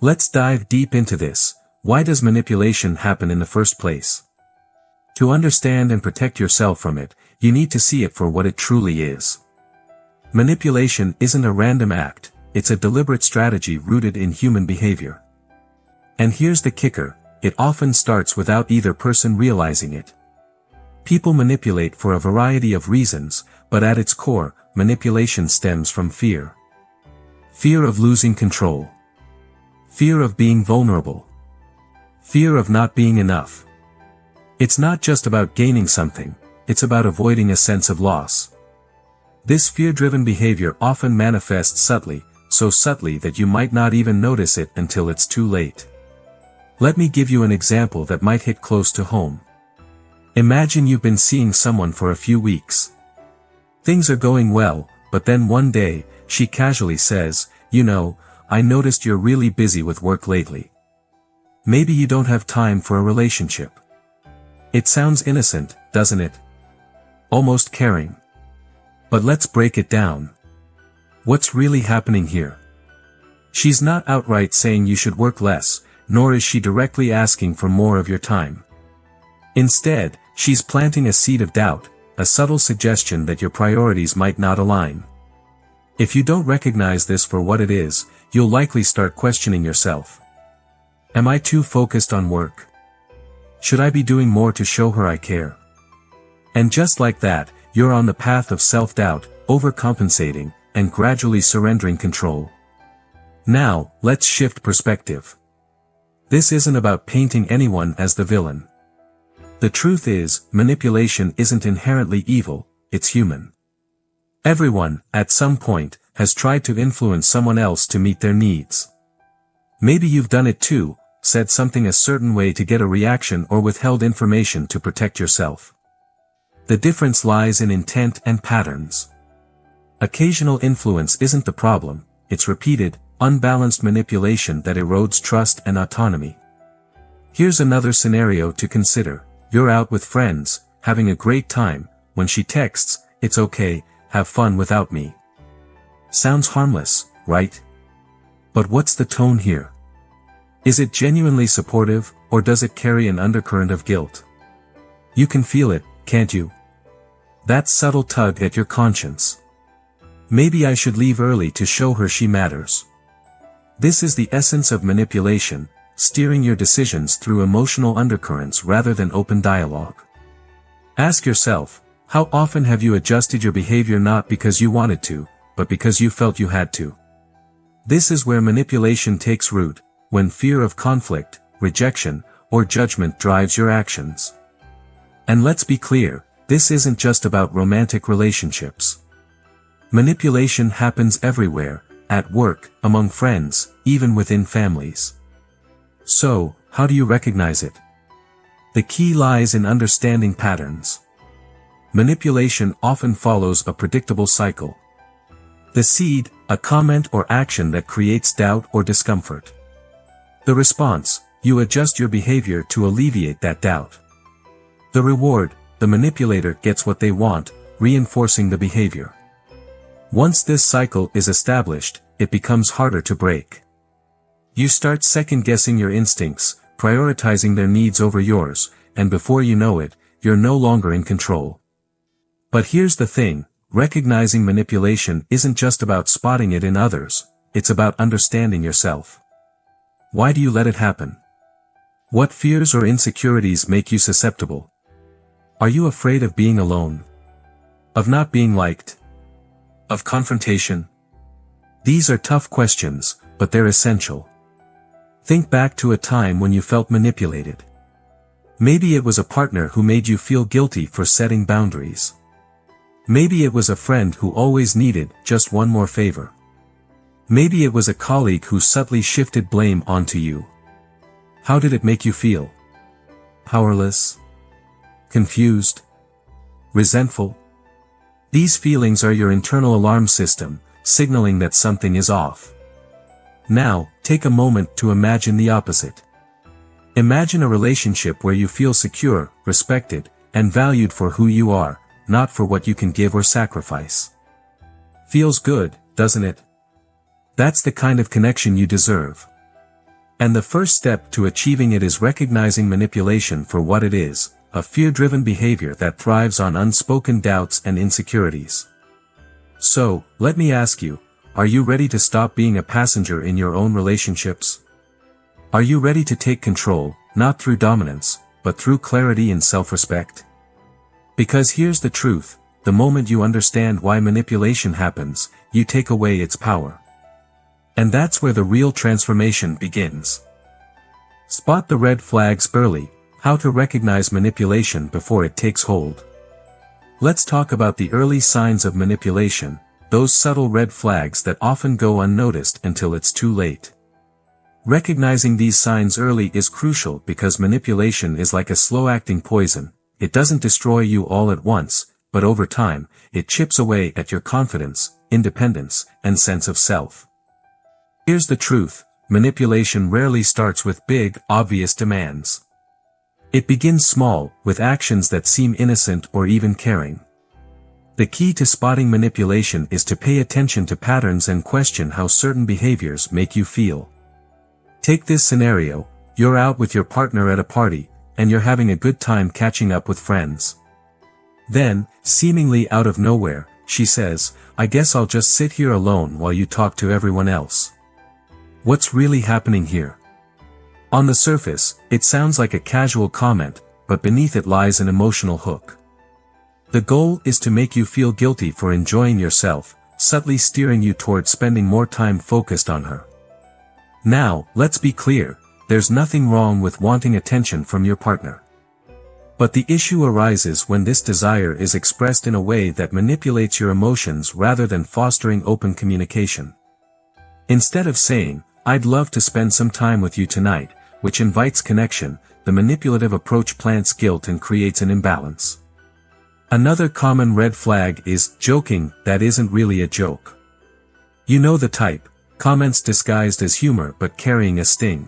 Let's dive deep into this. Why does manipulation happen in the first place? To understand and protect yourself from it, you need to see it for what it truly is. Manipulation isn't a random act, it's a deliberate strategy rooted in human behavior. And here's the kicker, it often starts without either person realizing it. People manipulate for a variety of reasons, but at its core, manipulation stems from fear. Fear of losing control. Fear of being vulnerable. Fear of not being enough. It's not just about gaining something, it's about avoiding a sense of loss. This fear-driven behavior often manifests subtly, so subtly that you might not even notice it until it's too late. Let me give you an example that might hit close to home. Imagine you've been seeing someone for a few weeks. Things are going well, but then one day, she casually says, "You know, I noticed you're really busy with work lately. Maybe you don't have time for a relationship." It sounds innocent, doesn't it? Almost caring. But let's break it down. What's really happening here? She's not outright saying you should work less, nor is she directly asking for more of your time. Instead, she's planting a seed of doubt, a subtle suggestion that your priorities might not align. If you don't recognize this for what it is, you'll likely start questioning yourself. Am I too focused on work? Should I be doing more to show her I care? And just like that, you're on the path of self-doubt, overcompensating, and gradually surrendering control. Now, let's shift perspective. This isn't about painting anyone as the villain. The truth is, manipulation isn't inherently evil, it's human. Everyone, at some point, has tried to influence someone else to meet their needs. Maybe you've done it too, said something a certain way to get a reaction or withheld information to protect yourself. The difference lies in intent and patterns. Occasional influence isn't the problem, it's repeated, unbalanced manipulation that erodes trust and autonomy. Here's another scenario to consider. You're out with friends, having a great time, when she texts, "It's okay, have fun without me." Sounds harmless, right? But what's the tone here? Is it genuinely supportive, or does it carry an undercurrent of guilt? You can feel it, can't you? That subtle tug at your conscience. Maybe I should leave early to show her she matters. This is the essence of manipulation, steering your decisions through emotional undercurrents rather than open dialogue. Ask yourself, how often have you adjusted your behavior not because you wanted to, but because you felt you had to? This is where manipulation takes root, when fear of conflict, rejection, or judgment drives your actions. And let's be clear, this isn't just about romantic relationships. Manipulation happens everywhere, at work, among friends, even within families. So, how do you recognize it? The key lies in understanding patterns. Manipulation often follows a predictable cycle. The seed, a comment or action that creates doubt or discomfort. The response, you adjust your behavior to alleviate that doubt. The reward, the manipulator gets what they want, reinforcing the behavior. Once this cycle is established, it becomes harder to break. You start second-guessing your instincts, prioritizing their needs over yours, and before you know it, you're no longer in control. But here's the thing, recognizing manipulation isn't just about spotting it in others, it's about understanding yourself. Why do you let it happen? What fears or insecurities make you susceptible? Are you afraid of being alone? Of not being liked? Of confrontation? These are tough questions, but they're essential. Think back to a time when you felt manipulated. Maybe it was a partner who made you feel guilty for setting boundaries. Maybe it was a friend who always needed just one more favor. Maybe it was a colleague who subtly shifted blame onto you. How did it make you feel? Powerless? Confused? Resentful? These feelings are your internal alarm system, signaling that something is off. Now, take a moment to imagine the opposite. Imagine a relationship where you feel secure, respected, and valued for who you are, not for what you can give or sacrifice. Feels good, doesn't it? That's the kind of connection you deserve. And the first step to achieving it is recognizing manipulation for what it is, a fear-driven behavior that thrives on unspoken doubts and insecurities. So, let me ask you, are you ready to stop being a passenger in your own relationships? Are you ready to take control, not through dominance, but through clarity and self-respect? Because here's the truth, the moment you understand why manipulation happens, you take away its power. And that's where the real transformation begins. Spot the red flags early, how to recognize manipulation before it takes hold. Let's talk about the early signs of manipulation, those subtle red flags that often go unnoticed until it's too late. Recognizing these signs early is crucial because manipulation is like a slow-acting poison. It doesn't destroy you all at once, but over time, it chips away at your confidence, independence, and sense of self. Here's the truth, manipulation rarely starts with big, obvious demands. It begins small, with actions that seem innocent or even caring. The key to spotting manipulation is to pay attention to patterns and question how certain behaviors make you feel. Take this scenario, you're out with your partner at a party, and you're having a good time catching up with friends. Then, seemingly out of nowhere, she says, "I guess I'll just sit here alone while you talk to everyone else." What's really happening here? On the surface, it sounds like a casual comment, but beneath it lies an emotional hook. The goal is to make you feel guilty for enjoying yourself, subtly steering you towards spending more time focused on her. Now, let's be clear, there's nothing wrong with wanting attention from your partner. But the issue arises when this desire is expressed in a way that manipulates your emotions rather than fostering open communication. Instead of saying, "I'd love to spend some time with you tonight," which invites connection, the manipulative approach plants guilt and creates an imbalance. Another common red flag is joking that isn't really a joke. You know the type, comments disguised as humor but carrying a sting.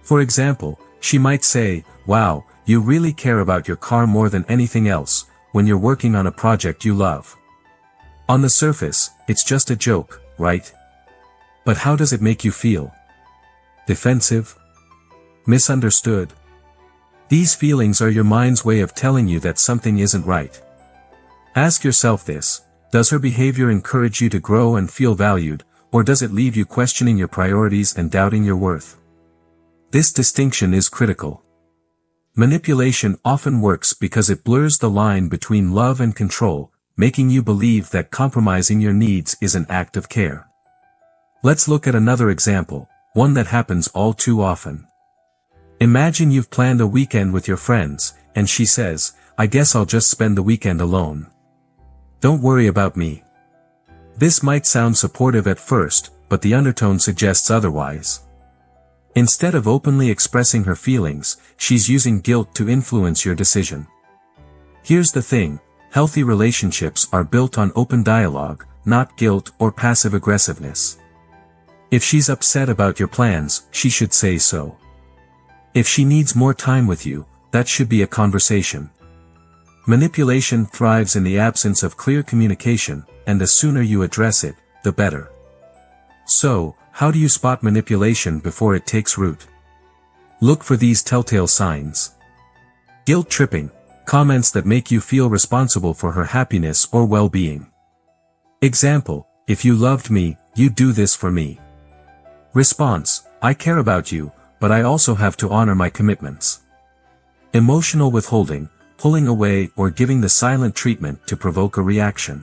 For example, she might say, "Wow, you really care about your car more than anything else," when you're working on a project you love. On the surface, it's just a joke, right? But how does it make you feel? Defensive? Misunderstood? These feelings are your mind's way of telling you that something isn't right. Ask yourself this, does her behavior encourage you to grow and feel valued, or does it leave you questioning your priorities and doubting your worth? This distinction is critical. Manipulation often works because it blurs the line between love and control, making you believe that compromising your needs is an act of care. Let's look at another example, one that happens all too often. Imagine you've planned a weekend with your friends, and she says, "I guess I'll just spend the weekend alone. Don't worry about me." This might sound supportive at first, but the undertone suggests otherwise. Instead of openly expressing her feelings, she's using guilt to influence your decision. Here's the thing, healthy relationships are built on open dialogue, not guilt or passive aggressiveness. If she's upset about your plans, she should say so. If she needs more time with you, that should be a conversation. Manipulation thrives in the absence of clear communication, and the sooner you address it, the better. So, how do you spot manipulation before it takes root? Look for these telltale signs. Guilt tripping, comments that make you feel responsible for her happiness or well-being. Example, "If you loved me, you'd do this for me." Response, "I care about you, but I also have to honor my commitments." Emotional withholding, pulling away or giving the silent treatment to provoke a reaction.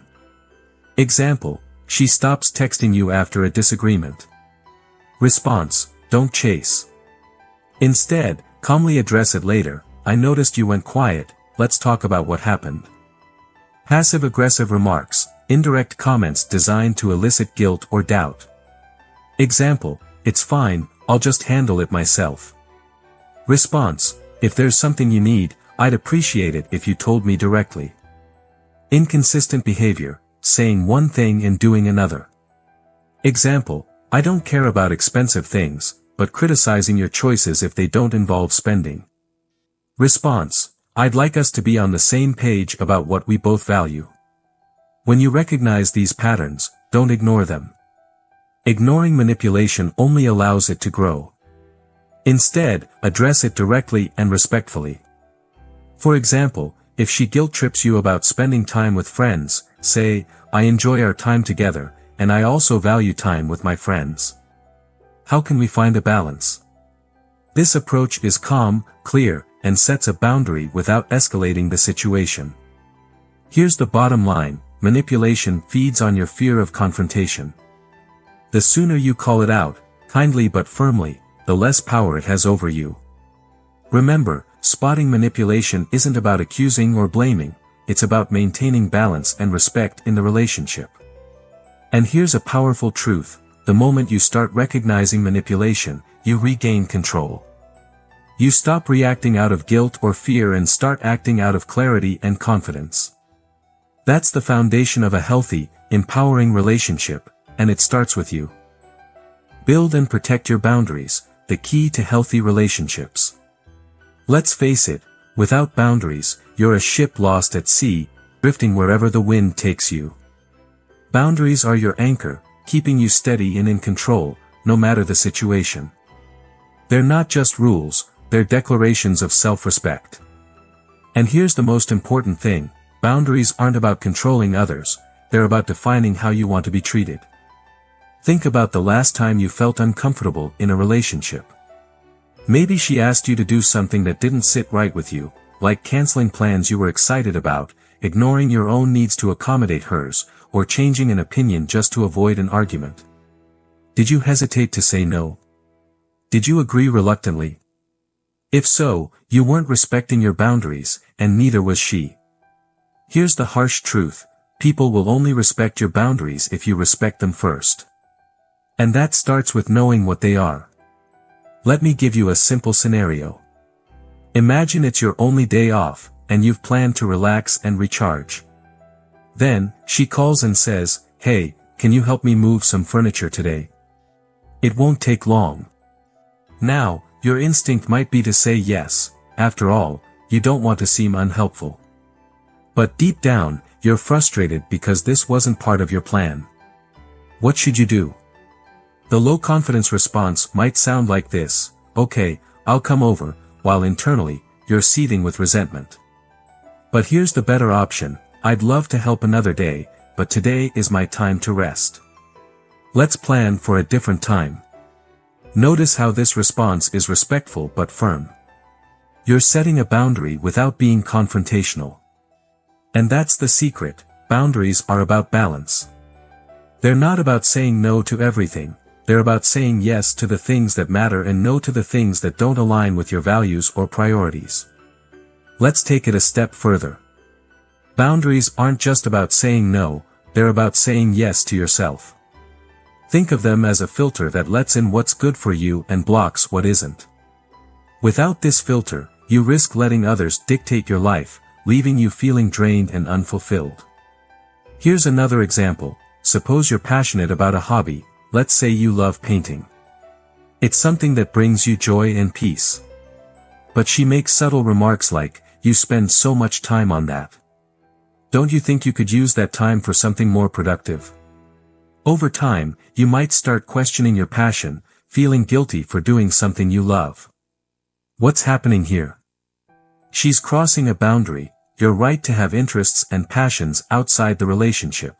Example, "She stops texting you after a disagreement." Response, "Don't chase. Instead, calmly address it later, "I noticed you went quiet, let's talk about what happened." Passive-aggressive remarks, indirect comments designed to elicit guilt or doubt. Example, "It's fine, I'll just handle it myself." Response, "If there's something you need, I'd appreciate it if you told me directly." Inconsistent behavior, saying one thing and doing another. Example, "I don't care about expensive things, but criticizing your choices if they don't involve spending." Response, "I'd like us to be on the same page about what we both value." When you recognize these patterns, don't ignore them. Ignoring manipulation only allows it to grow. Instead, address it directly and respectfully. For example, if she guilt trips you about spending time with friends, say, "I enjoy our time together, and I also value time with my friends." How can we find a balance? This approach is calm, clear, and sets a boundary without escalating the situation. Here's the bottom line: manipulation feeds on your fear of confrontation. The sooner you call it out, kindly but firmly, the less power it has over you. Remember, spotting manipulation isn't about accusing or blaming, it's about maintaining balance and respect in the relationship. And here's a powerful truth: the moment you start recognizing manipulation, you regain control. You stop reacting out of guilt or fear and start acting out of clarity and confidence. That's the foundation of a healthy, empowering relationship, and it starts with you. Build and protect your boundaries, the key to healthy relationships. Let's face it, without boundaries, you're a ship lost at sea, drifting wherever the wind takes you. Boundaries are your anchor, keeping you steady and in control, no matter the situation. They're not just rules, they're declarations of self-respect. And here's the most important thing: boundaries aren't about controlling others, they're about defining how you want to be treated. Think about the last time you felt uncomfortable in a relationship. Maybe she asked you to do something that didn't sit right with you, like canceling plans you were excited about, ignoring your own needs to accommodate hers, or changing an opinion just to avoid an argument. Did you hesitate to say no? Did you agree reluctantly? If so, you weren't respecting your boundaries, and neither was she. Here's the harsh truth: people will only respect your boundaries if you respect them first. And that starts with knowing what they are. Let me give you a simple scenario. Imagine it's your only day off, and you've planned to relax and recharge. Then, she calls and says, "Hey, can you help me move some furniture today?" It won't take long. Now, your instinct might be to say yes. After all, you don't want to seem unhelpful. But deep down, you're frustrated because this wasn't part of your plan. What should you do? The low-confidence response might sound like this: "Okay, I'll come over," while internally, you're seething with resentment. But here's the better option: "I'd love to help another day, but today is my time to rest. Let's plan for a different time." Notice how this response is respectful but firm. You're setting a boundary without being confrontational. And that's the secret: boundaries are about balance. They're not about saying no to everything, they're about saying yes to the things that matter and no to the things that don't align with your values or priorities. Let's take it a step further. Boundaries aren't just about saying no, they're about saying yes to yourself. Think of them as a filter that lets in what's good for you and blocks what isn't. Without this filter, you risk letting others dictate your life, leaving you feeling drained and unfulfilled. Here's another example. Suppose you're passionate about a hobby, let's say you love painting. It's something that brings you joy and peace. But she makes subtle remarks like, "You spend so much time on that. Don't you think you could use that time for something more productive?" Over time, you might start questioning your passion, feeling guilty for doing something you love. What's happening here? She's crossing a boundary, your right to have interests and passions outside the relationship.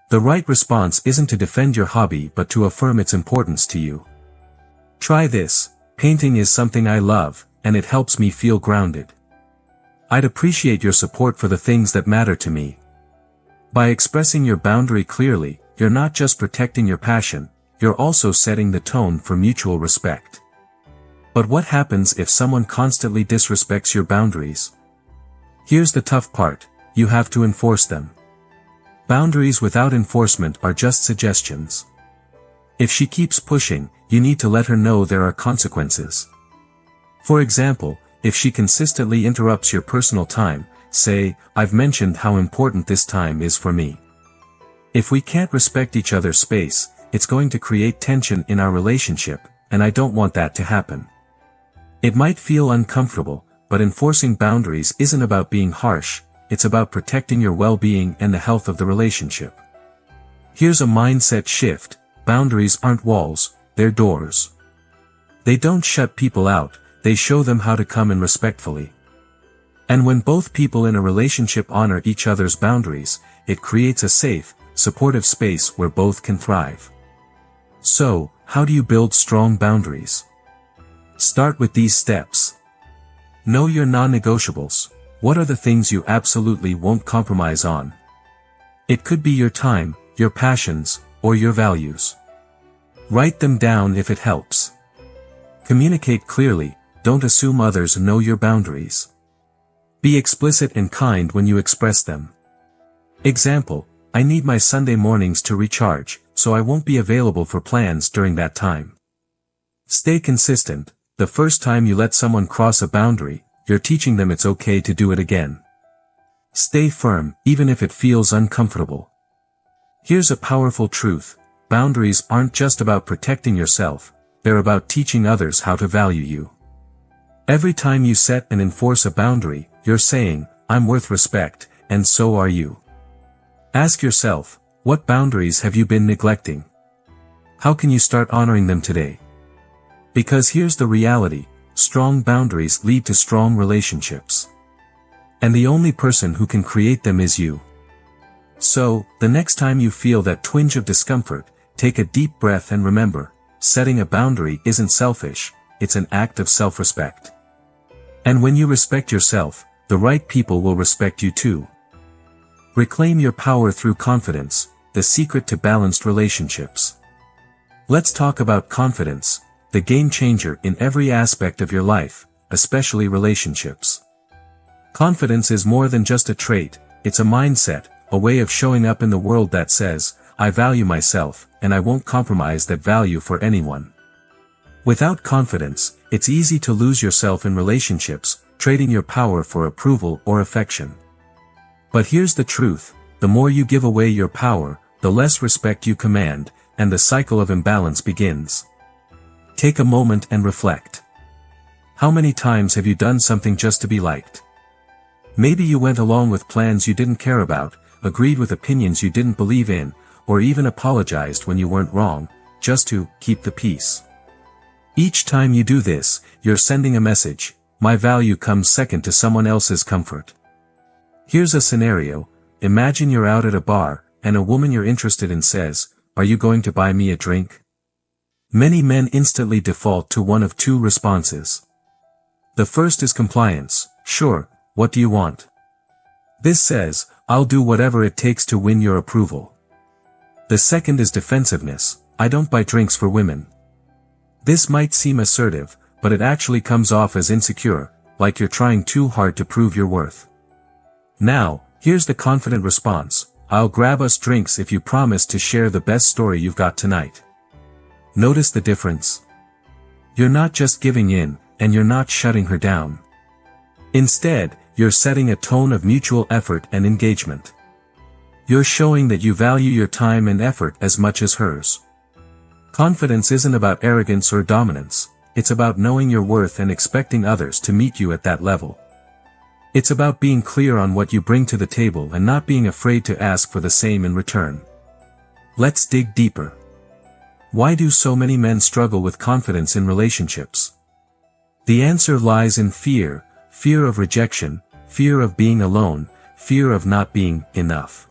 The right response isn't to defend your hobby but to affirm its importance to you. Try this: "Painting is something I love, and it helps me feel grounded. I'd appreciate your support for the things that matter to me." By expressing your boundary clearly, you're not just protecting your passion, you're also setting the tone for mutual respect. But what happens if someone constantly disrespects your boundaries? Here's the tough part: you have to enforce them. Boundaries without enforcement are just suggestions. If she keeps pushing, you need to let her know there are consequences. For example, if she consistently interrupts your personal time, say, "I've mentioned how important this time is for me. If we can't respect each other's space, it's going to create tension in our relationship, and I don't want that to happen." It might feel uncomfortable, but enforcing boundaries isn't about being harsh, it's about protecting your well-being and the health of the relationship. Here's a mindset shift: boundaries aren't walls, they're doors. They don't shut people out, they show them how to come in respectfully. And when both people in a relationship honor each other's boundaries, it creates a safe, supportive space where both can thrive. So, how do you build strong boundaries? Start with these steps. Know your non-negotiables. What are the things you absolutely won't compromise on? It could be your time, your passions, or your values. Write them down if it helps. Communicate clearly, don't assume others know your boundaries. Be explicit and kind when you express them. Example, I need my Sunday mornings to recharge, so I won't be available for plans during that time. Stay consistent. The first time you let someone cross a boundary, you're teaching them it's okay to do it again. Stay firm, even if it feels uncomfortable. Here's a powerful truth. Boundaries aren't just about protecting yourself, they're about teaching others how to value you. Every time you set and enforce a boundary, you're saying, I'm worth respect, and so are you. Ask yourself, what boundaries have you been neglecting? How can you start honoring them today? Because here's the reality, strong boundaries lead to strong relationships. And the only person who can create them is you. So, the next time you feel that twinge of discomfort, take a deep breath and remember, setting a boundary isn't selfish, it's an act of self-respect. And when you respect yourself, the right people will respect you too. Reclaim your power through confidence, the secret to balanced relationships. Let's talk about confidence, the game changer in every aspect of your life, especially relationships. Confidence is more than just a trait, it's a mindset, a way of showing up in the world that says, I value myself, and I won't compromise that value for anyone. Without confidence, it's easy to lose yourself in relationships, trading your power for approval or affection. But here's the truth, the more you give away your power, the less respect you command, and the cycle of imbalance begins. Take a moment and reflect. How many times have you done something just to be liked? Maybe you went along with plans you didn't care about, agreed with opinions you didn't believe in, or even apologized when you weren't wrong, just to keep the peace. Each time you do this, you're sending a message, my value comes second to someone else's comfort. Here's a scenario, imagine you're out at a bar, and a woman you're interested in says, are you going to buy me a drink? Many men instantly default to one of two responses. The first is compliance, sure, what do you want? This says, I'll do whatever it takes to win your approval. The second is defensiveness, I don't buy drinks for women. This might seem assertive, but it actually comes off as insecure, like you're trying too hard to prove your worth. Now, here's the confident response, I'll grab us drinks if you promise to share the best story you've got tonight. Notice the difference? You're not just giving in, and you're not shutting her down. Instead, you're setting a tone of mutual effort and engagement. You're showing that you value your time and effort as much as hers. Confidence isn't about arrogance or dominance, it's about knowing your worth and expecting others to meet you at that level. It's about being clear on what you bring to the table and not being afraid to ask for the same in return. Let's dig deeper. Why do so many men struggle with confidence in relationships? The answer lies in fear, fear of rejection, fear of being alone, fear of not being enough.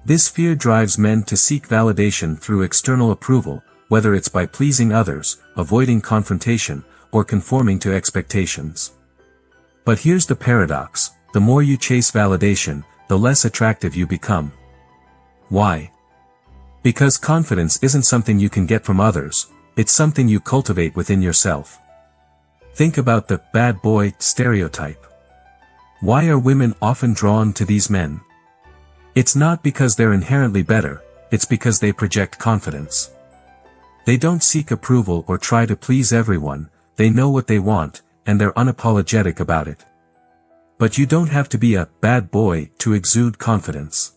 This fear drives men to seek validation through external approval, whether it's by pleasing others, avoiding confrontation, or conforming to expectations. But here's the paradox, the more you chase validation, the less attractive you become. Why? Because confidence isn't something you can get from others, it's something you cultivate within yourself. Think about the bad boy stereotype. Why are women often drawn to these men? It's not because they're inherently better, it's because they project confidence. They don't seek approval or try to please everyone, they know what they want, and they're unapologetic about it. But you don't have to be a bad boy to exude confidence.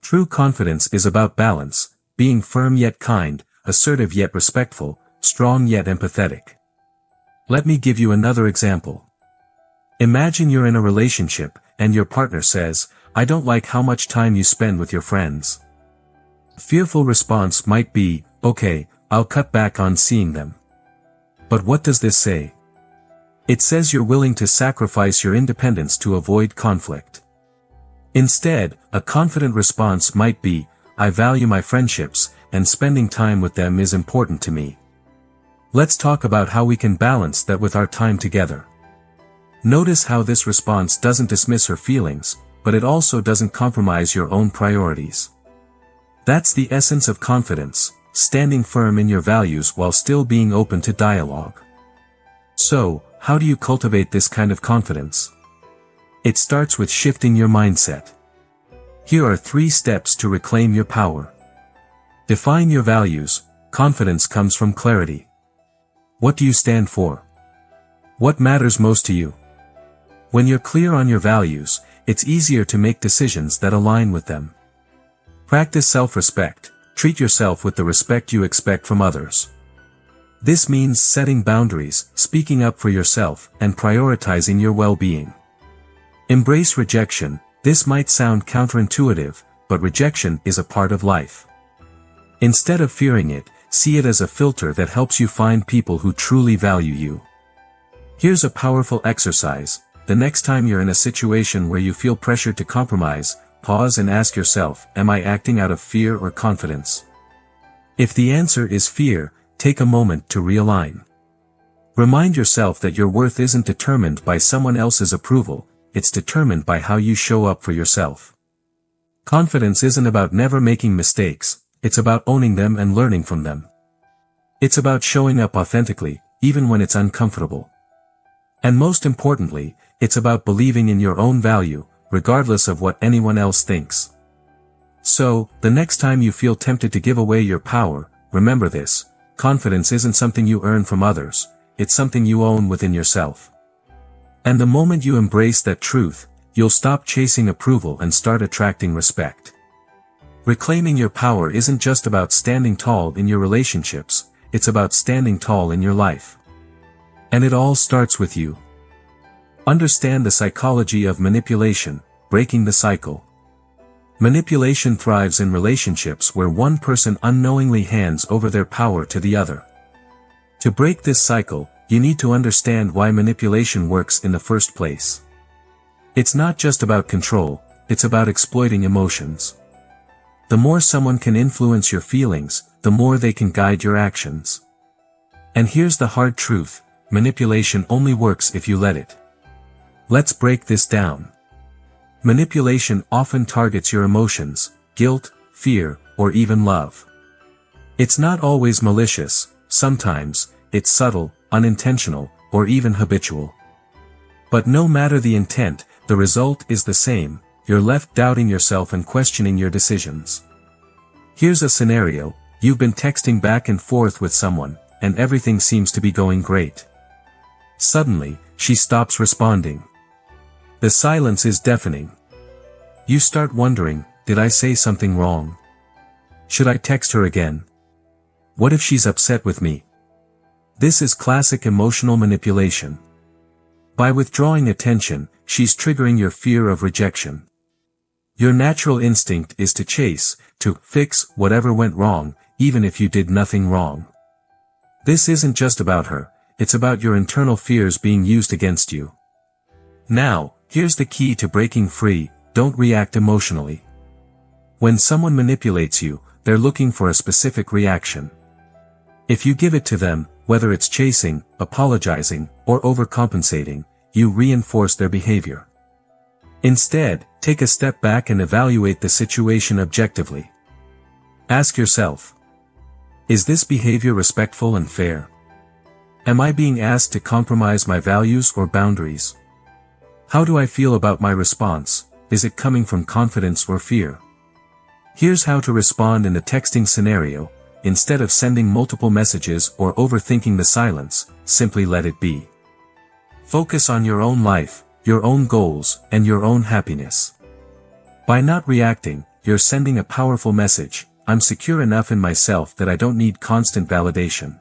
True confidence is about balance, being firm yet kind, assertive yet respectful, strong yet empathetic. Let me give you another example. Imagine you're in a relationship, and your partner says, I don't like how much time you spend with your friends. A fearful response might be, okay, I'll cut back on seeing them. But what does this say? It says you're willing to sacrifice your independence to avoid conflict. Instead, a confident response might be, I value my friendships, and spending time with them is important to me. Let's talk about how we can balance that with our time together. Notice how this response doesn't dismiss her feelings, but it also doesn't compromise your own priorities. That's the essence of confidence, standing firm in your values while still being open to dialogue. So, how do you cultivate this kind of confidence? It starts with shifting your mindset. Here are 3 steps to reclaim your power. Define your values. Confidence comes from clarity. What do you stand for? What matters most to you? When you're clear on your values, it's easier to make decisions that align with them. Practice self-respect. Treat yourself with the respect you expect from others. This means setting boundaries, speaking up for yourself, and prioritizing your well-being. Embrace rejection. This might sound counterintuitive, but rejection is a part of life. Instead of fearing it, see it as a filter that helps you find people who truly value you. Here's a powerful exercise. The next time you're in a situation where you feel pressured to compromise, pause and ask yourself, am I acting out of fear or confidence? If the answer is fear, take a moment to realign. Remind yourself that your worth isn't determined by someone else's approval, it's determined by how you show up for yourself. Confidence isn't about never making mistakes, it's about owning them and learning from them. It's about showing up authentically, even when it's uncomfortable. And most importantly, it's about believing in your own value, regardless of what anyone else thinks. So, the next time you feel tempted to give away your power, remember this: confidence isn't something you earn from others, it's something you own within yourself. And the moment you embrace that truth, you'll stop chasing approval and start attracting respect. Reclaiming your power isn't just about standing tall in your relationships, it's about standing tall in your life. And it all starts with you. Understand the psychology of manipulation. Breaking the cycle. Manipulation thrives in relationships where one person unknowingly hands over their power to the other. To break this cycle, you need to understand why manipulation works in the first place. It's not just about control, it's about exploiting emotions. The more someone can influence your feelings, the more they can guide your actions. And here's the hard truth: manipulation only works if you let it. Let's break this down. Manipulation often targets your emotions, guilt, fear, or even love. It's not always malicious, sometimes, it's subtle, unintentional, or even habitual. But no matter the intent, the result is the same: you're left doubting yourself and questioning your decisions. Here's a scenario: you've been texting back and forth with someone, and everything seems to be going great. Suddenly, she stops responding. The silence is deafening. You start wondering, did I say something wrong? Should I text her again? What if she's upset with me? This is classic emotional manipulation. By withdrawing attention, she's triggering your fear of rejection. Your natural instinct is to chase, to fix whatever went wrong, even if you did nothing wrong. This isn't just about her, it's about your internal fears being used against you. Now, here's the key to breaking free: don't react emotionally. When someone manipulates you, they're looking for a specific reaction. If you give it to them, whether it's chasing, apologizing, or overcompensating, you reinforce their behavior. Instead, take a step back and evaluate the situation objectively. Ask yourself, is this behavior respectful and fair? Am I being asked to compromise my values or boundaries? How do I feel about my response? Is it coming from confidence or fear? Here's how to respond in a texting scenario. Instead of sending multiple messages or overthinking the silence, simply let it be. Focus on your own life, your own goals, and your own happiness. By not reacting, you're sending a powerful message: I'm secure enough in myself that I don't need constant validation.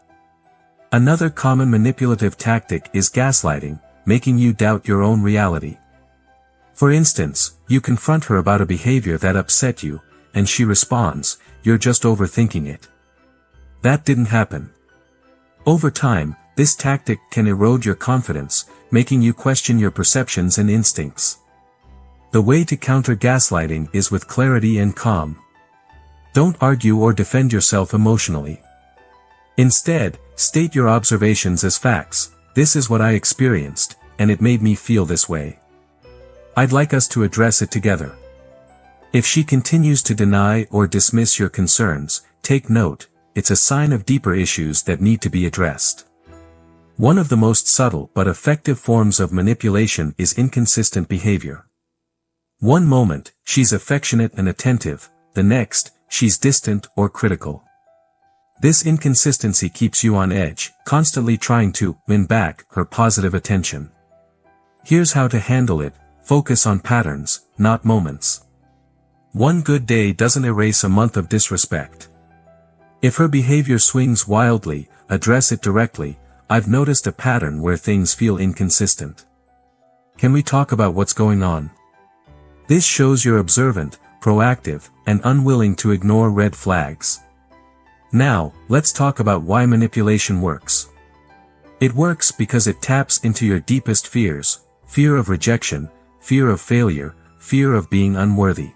Another common manipulative tactic is gaslighting, making you doubt your own reality. For instance, you confront her about a behavior that upset you, and she responds, "You're just overthinking it. That didn't happen." Over time, this tactic can erode your confidence, making you question your perceptions and instincts. The way to counter gaslighting is with clarity and calm. Don't argue or defend yourself emotionally. Instead, state your observations as facts. This is what I experienced, and it made me feel this way. I'd like us to address it together. If she continues to deny or dismiss your concerns, take note, it's a sign of deeper issues that need to be addressed. One of the most subtle but effective forms of manipulation is inconsistent behavior. One moment, she's affectionate and attentive, the next, she's distant or critical. This inconsistency keeps you on edge, constantly trying to win back her positive attention. Here's how to handle it: focus on patterns, not moments. One good day doesn't erase a month of disrespect. If her behavior swings wildly, address it directly. I've noticed a pattern where things feel inconsistent. Can we talk about what's going on? This shows you're observant, proactive, and unwilling to ignore red flags. Now, let's talk about why manipulation works. It works because it taps into your deepest fears: fear of rejection, fear of failure, fear of being unworthy.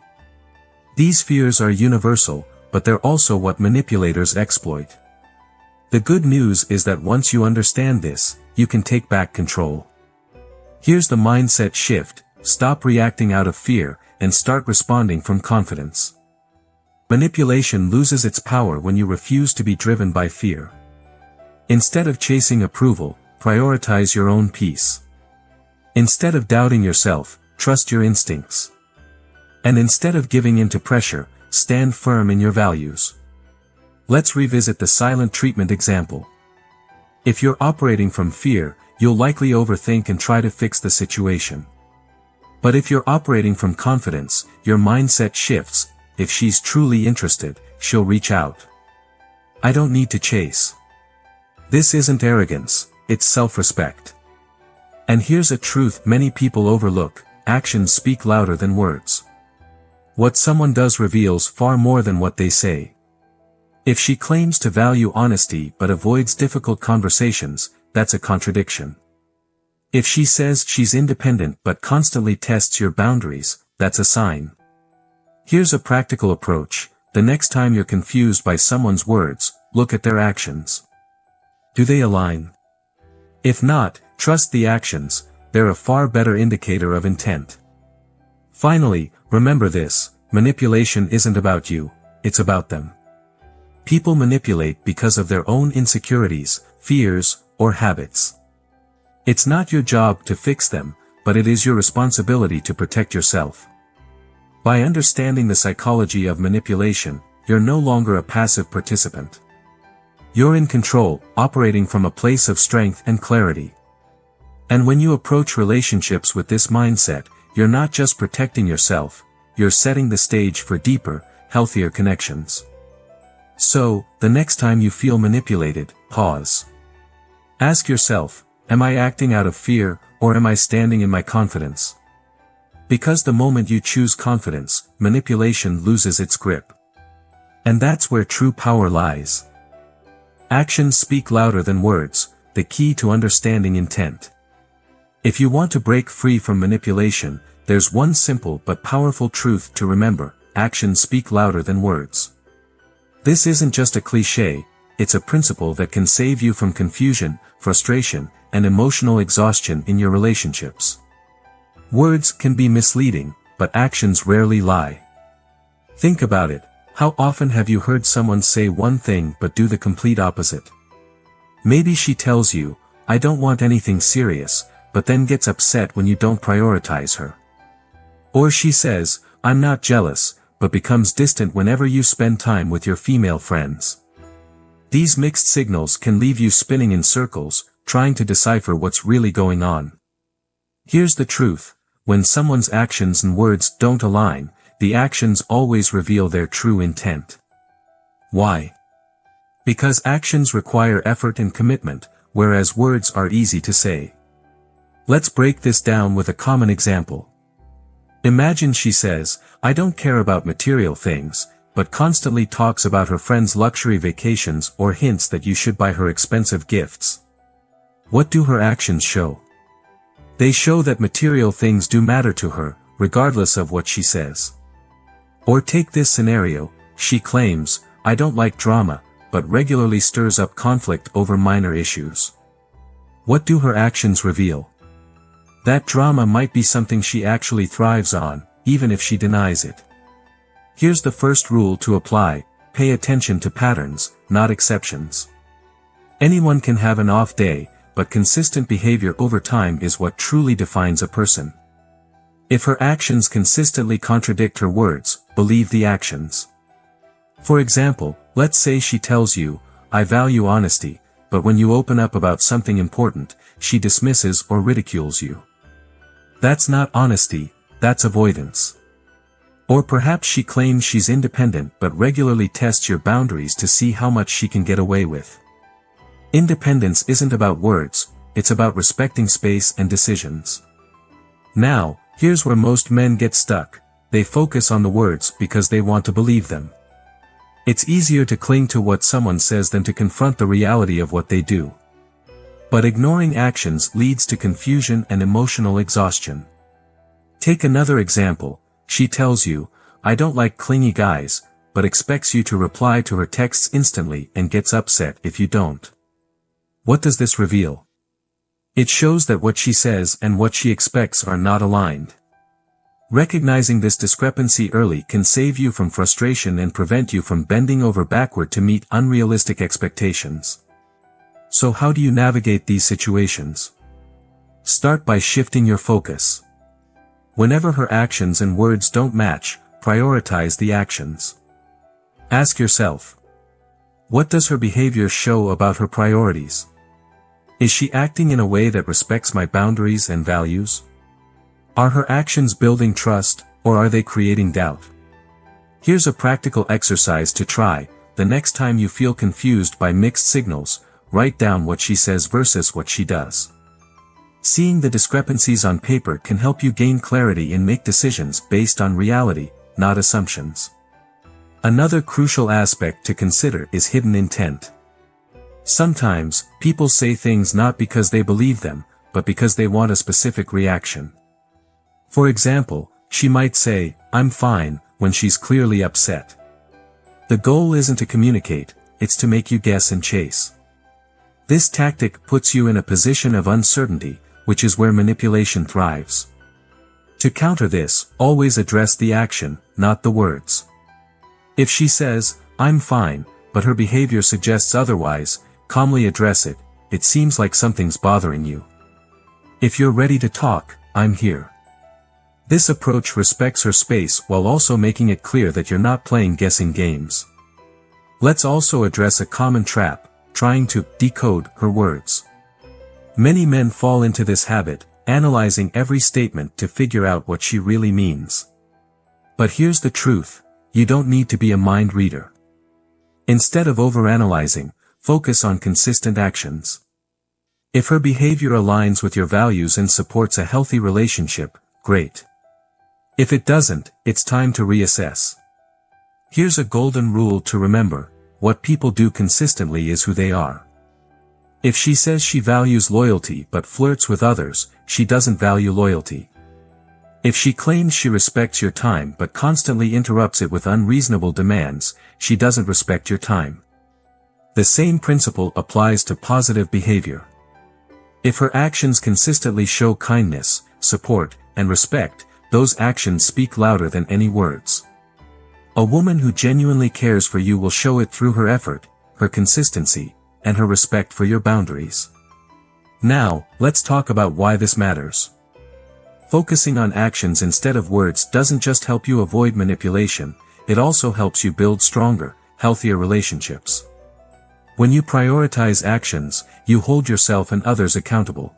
These fears are universal, but they're also what manipulators exploit. The good news is that once you understand this, you can take back control. Here's the mindset shift: stop reacting out of fear, and start responding from confidence. Manipulation loses its power when you refuse to be driven by fear. Instead of chasing approval, prioritize your own peace. Instead of doubting yourself, trust your instincts. And instead of giving in to pressure, stand firm in your values. Let's revisit the silent treatment example. If you're operating from fear, you'll likely overthink and try to fix the situation. But if you're operating from confidence, your mindset shifts. If she's truly interested, she'll reach out. I don't need to chase. This isn't arrogance, it's self-respect. And here's a truth many people overlook: actions speak louder than words. What someone does reveals far more than what they say. If she claims to value honesty but avoids difficult conversations, that's a contradiction. If she says she's independent but constantly tests your boundaries, that's a sign. Here's a practical approach: the next time you're confused by someone's words, look at their actions. Do they align? If not, trust the actions. They're a far better indicator of intent. Finally, remember this: manipulation isn't about you, it's about them. People manipulate because of their own insecurities, fears, or habits. It's not your job to fix them, but it is your responsibility to protect yourself. By understanding the psychology of manipulation, you're no longer a passive participant. You're in control, operating from a place of strength and clarity. And when you approach relationships with this mindset, you're not just protecting yourself, you're setting the stage for deeper, healthier connections. So, the next time you feel manipulated, pause. Ask yourself, am I acting out of fear, or am I standing in my confidence? Because the moment you choose confidence, manipulation loses its grip. And that's where true power lies. Actions speak louder than words, the key to understanding intent. If you want to break free from manipulation, there's one simple but powerful truth to remember: actions speak louder than words. This isn't just a cliché, it's a principle that can save you from confusion, frustration, and emotional exhaustion in your relationships. Words can be misleading, but actions rarely lie. Think about it: how often have you heard someone say one thing but do the complete opposite? Maybe she tells you, "I don't want anything serious," but then gets upset when you don't prioritize her. Or she says, "I'm not jealous," but becomes distant whenever you spend time with your female friends. These mixed signals can leave you spinning in circles, trying to decipher what's really going on. Here's the truth: when someone's actions and words don't align, the actions always reveal their true intent. Why? Because actions require effort and commitment, whereas words are easy to say. Let's break this down with a common example. Imagine she says, "I don't care about material things," but constantly talks about her friends' luxury vacations or hints that you should buy her expensive gifts. What do her actions show? They show that material things do matter to her, regardless of what she says. Or take this scenario, she claims, "I don't like drama," but regularly stirs up conflict over minor issues. What do her actions reveal? That drama might be something she actually thrives on, even if she denies it. Here's the first rule to apply: pay attention to patterns, not exceptions. Anyone can have an off day, but consistent behavior over time is what truly defines a person. If her actions consistently contradict her words, believe the actions. For example, let's say she tells you, "I value honesty," but when you open up about something important, she dismisses or ridicules you. That's not honesty, that's avoidance. Or perhaps she claims she's independent but regularly tests your boundaries to see how much she can get away with. Independence isn't about words, it's about respecting space and decisions. Now, here's where most men get stuck: they focus on the words because they want to believe them. It's easier to cling to what someone says than to confront the reality of what they do. But ignoring actions leads to confusion and emotional exhaustion. Take another example: she tells you, "I don't like clingy guys," but expects you to reply to her texts instantly and gets upset if you don't. What does this reveal? It shows that what she says and what she expects are not aligned. Recognizing this discrepancy early can save you from frustration and prevent you from bending over backward to meet unrealistic expectations. So how do you navigate these situations? Start by shifting your focus. Whenever her actions and words don't match, prioritize the actions. Ask yourself, what does her behavior show about her priorities? Is she acting in a way that respects my boundaries and values? Are her actions building trust, or are they creating doubt? Here's a practical exercise to try: the next time you feel confused by mixed signals, write down what she says versus what she does. Seeing the discrepancies on paper can help you gain clarity and make decisions based on reality, not assumptions. Another crucial aspect to consider is hidden intent. Sometimes, people say things not because they believe them, but because they want a specific reaction. For example, she might say, "I'm fine," when she's clearly upset. The goal isn't to communicate, it's to make you guess and chase. This tactic puts you in a position of uncertainty, which is where manipulation thrives. To counter this, always address the action, not the words. If she says, "I'm fine," but her behavior suggests otherwise, calmly address it: "It seems like something's bothering you. If you're ready to talk, I'm here." This approach respects her space while also making it clear that you're not playing guessing games. Let's also address a common trap: trying to decode her words. Many men fall into this habit, analyzing every statement to figure out what she really means. But here's the truth: you don't need to be a mind reader. Instead of overanalyzing, focus on consistent actions. If her behavior aligns with your values and supports a healthy relationship, great. If it doesn't, it's time to reassess. Here's a golden rule to remember: what people do consistently is who they are. If she says she values loyalty but flirts with others, she doesn't value loyalty. If she claims she respects your time but constantly interrupts it with unreasonable demands, she doesn't respect your time. The same principle applies to positive behavior. If her actions consistently show kindness, support, and respect, those actions speak louder than any words. A woman who genuinely cares for you will show it through her effort, her consistency, and her respect for your boundaries. Now, let's talk about why this matters. Focusing on actions instead of words doesn't just help you avoid manipulation, it also helps you build stronger, healthier relationships. When you prioritize actions, you hold yourself and others accountable.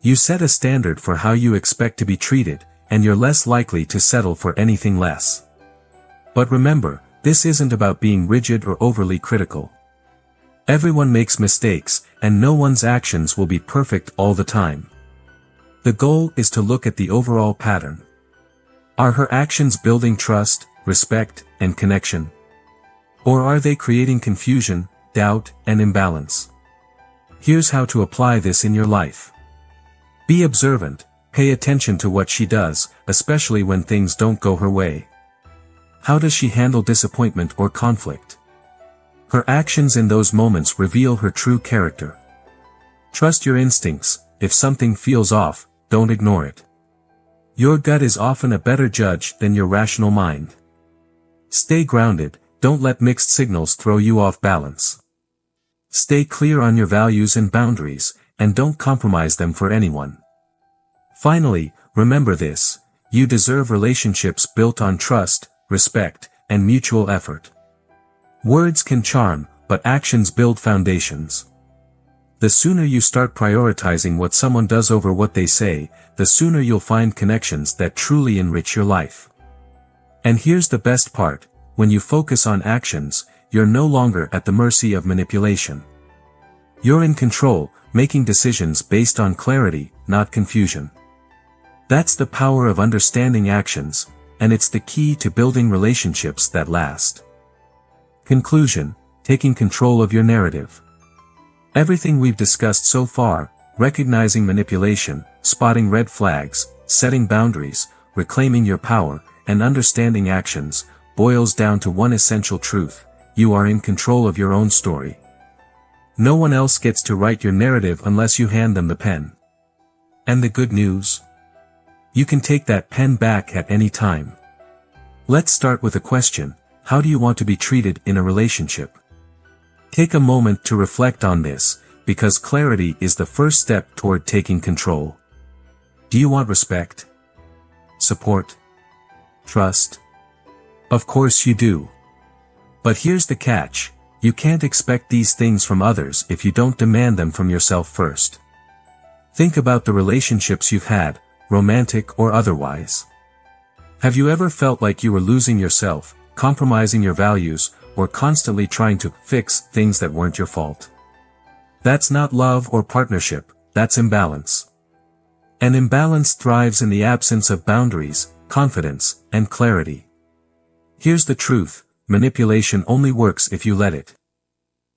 You set a standard for how you expect to be treated, and you're less likely to settle for anything less. But remember, this isn't about being rigid or overly critical. Everyone makes mistakes, and no one's actions will be perfect all the time. The goal is to look at the overall pattern. Are her actions building trust, respect, and connection? Or are they creating confusion, doubt, and imbalance? Here's how to apply this in your life. Be observant, pay attention to what she does, especially when things don't go her way. How does she handle disappointment or conflict? Her actions in those moments reveal her true character. Trust your instincts. If something feels off, don't ignore it. Your gut is often a better judge than your rational mind. Stay grounded, don't let mixed signals throw you off balance. Stay clear on your values and boundaries, and don't compromise them for anyone. Finally, remember this: you deserve relationships built on trust, respect, and mutual effort. Words can charm, but actions build foundations. The sooner you start prioritizing what someone does over what they say, the sooner you'll find connections that truly enrich your life. And here's the best part: when you focus on actions, you're no longer at the mercy of manipulation. You're in control, making decisions based on clarity, not confusion. That's the power of understanding actions, and it's the key to building relationships that last. Conclusion: taking control of your narrative. Everything we've discussed so far, recognizing manipulation, spotting red flags, setting boundaries, reclaiming your power, and understanding actions, boils down to one essential truth: you are in control of your own story. No one else gets to write your narrative unless you hand them the pen. And the good news? You can take that pen back at any time. Let's start with a question: how do you want to be treated in a relationship? Take a moment to reflect on this, because clarity is the first step toward taking control. Do you want respect? Support? Trust? Of course you do. But here's the catch: you can't expect these things from others if you don't demand them from yourself first. Think about the relationships you've had, romantic or otherwise. Have you ever felt like you were losing yourself, compromising your values, or constantly trying to fix things that weren't your fault? That's not love or partnership, that's imbalance. An imbalance thrives in the absence of boundaries, confidence, and clarity. Here's the truth: manipulation only works if you let it.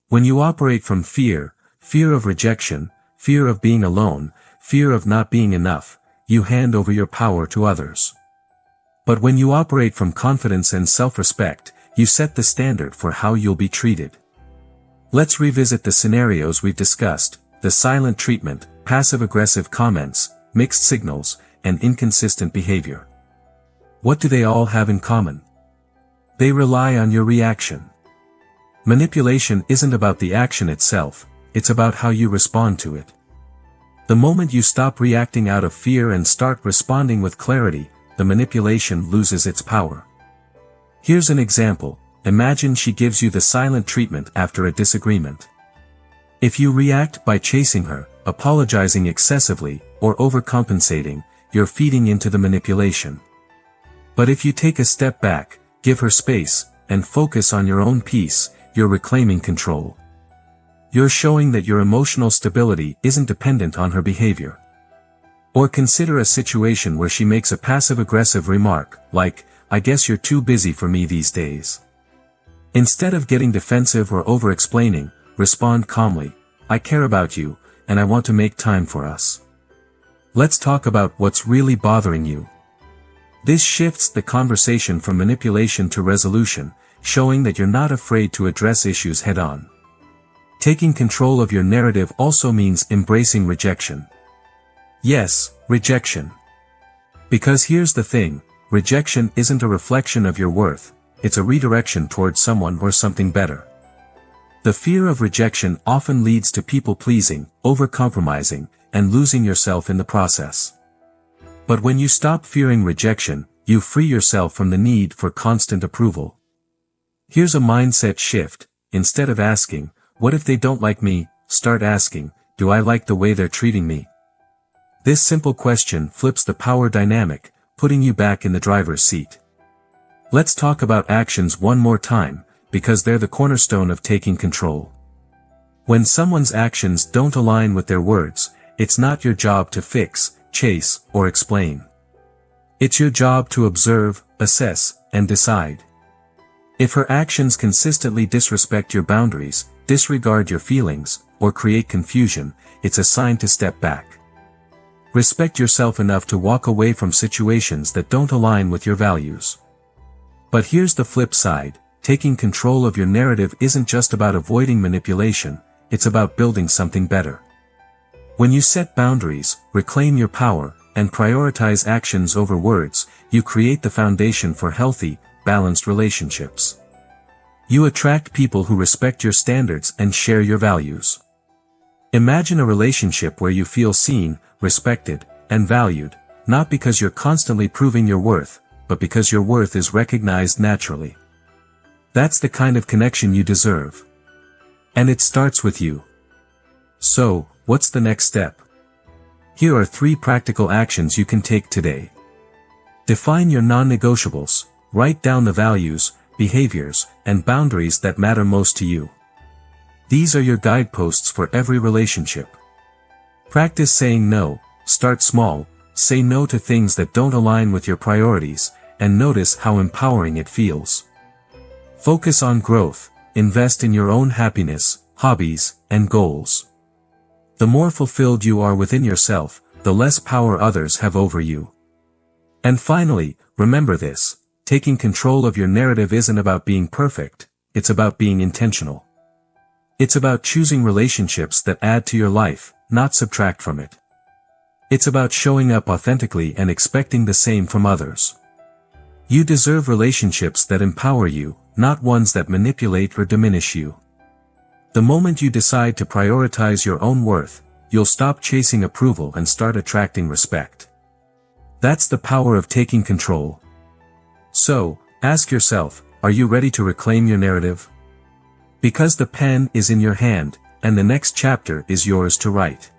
When you operate from fear, fear of rejection, fear of being alone, fear of not being enough, you hand over your power to others. But when you operate from confidence and self-respect, you set the standard for how you'll be treated. Let's revisit the scenarios we've discussed: the silent treatment, passive-aggressive comments, mixed signals, and inconsistent behavior. What do they all have in common? They rely on your reaction. Manipulation isn't about the action itself, it's about how you respond to it. The moment you stop reacting out of fear and start responding with clarity, the manipulation loses its power. Here's an example: imagine she gives you the silent treatment after a disagreement. If you react by chasing her, apologizing excessively, or overcompensating, you're feeding into the manipulation. But if you take a step back, give her space, and focus on your own peace, you're reclaiming control. You're showing that your emotional stability isn't dependent on her behavior. Or consider a situation where she makes a passive-aggressive remark, like, "I guess you're too busy for me these days." Instead of getting defensive or over-explaining, respond calmly: "I care about you, and I want to make time for us. Let's talk about what's really bothering you." This shifts the conversation from manipulation to resolution, showing that you're not afraid to address issues head-on. Taking control of your narrative also means embracing rejection. Yes, rejection. Because here's the thing: rejection isn't a reflection of your worth, it's a redirection towards someone or something better. The fear of rejection often leads to people-pleasing, over-compromising, and losing yourself in the process. But when you stop fearing rejection, you free yourself from the need for constant approval. Here's a mindset shift: instead of asking, "What if they don't like me?" start asking, "Do I like the way they're treating me?" This simple question flips the power dynamic, putting you back in the driver's seat. Let's talk about actions one more time, because they're the cornerstone of taking control. When someone's actions don't align with their words, it's not your job to fix, chase, or explain. It's your job to observe, assess, and decide. If her actions consistently disrespect your boundaries, disregard your feelings, or create confusion, it's a sign to step back. Respect yourself enough to walk away from situations that don't align with your values. But here's the flip side, taking control of your narrative isn't just about avoiding manipulation, it's about building something better. When you set boundaries, reclaim your power, and prioritize actions over words, you create the foundation for healthy, balanced relationships. You attract people who respect your standards and share your values. Imagine a relationship where you feel seen, respected, and valued, not because you're constantly proving your worth, but because your worth is recognized naturally. That's the kind of connection you deserve. And it starts with you. So, what's the next step? Here are 3 practical actions you can take today. Define your non-negotiables, write down the values, behaviors, and boundaries that matter most to you. These are your guideposts for every relationship. Practice saying no, start small, say no to things that don't align with your priorities, and notice how empowering it feels. Focus on growth, invest in your own happiness, hobbies, and goals. The more fulfilled you are within yourself, the less power others have over you. And finally, remember this, taking control of your narrative isn't about being perfect, it's about being intentional. It's about choosing relationships that add to your life, not subtract from it. It's about showing up authentically and expecting the same from others. You deserve relationships that empower you, not ones that manipulate or diminish you. The moment you decide to prioritize your own worth, you'll stop chasing approval and start attracting respect. That's the power of taking control. So, ask yourself, are you ready to reclaim your narrative? Because the pen is in your hand, and the next chapter is yours to write.